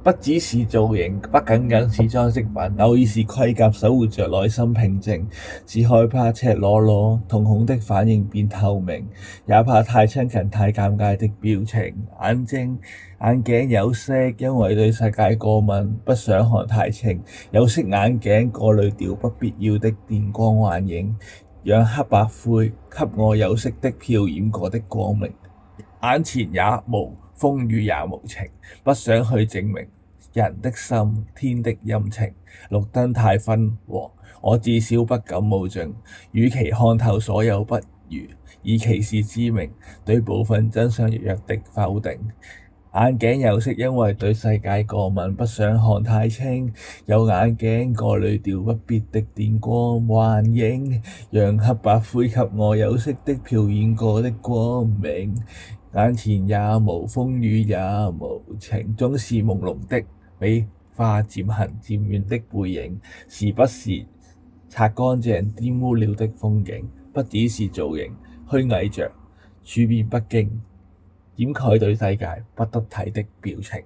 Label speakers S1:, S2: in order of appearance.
S1: 不只是造型，不僅僅是裝飾品，偶爾是盔甲守護着內心平靜。是害怕赤裸裸，瞳孔的反應變透明，也怕太親近太尷尬的表情。眼鏡有色，因為對世界過敏，不想看太清。有色眼鏡過濾掉不必要的電光幻影，讓黑白灰給我有色的漂染過的光明。眼前也無風雨也無情，不想去證明人的心天的陰晴。綠燈太昏黃，我至少不敢冒進。與其看透所有不如，以歧視之名對部分真相弱弱的否定。眼鏡有色，因為對世界過敏，不想看太清。有眼鏡過濾掉不必的電光幻影，讓黑白灰給我有色的漂染過的光明。眼前也無風雨也無晴，總是朦朧的美化漸行漸遠的背影，時不時擦乾淨玷污了的風景。不只是造型，虛偽着處變不驚，掩蓋對世界不得體的表情。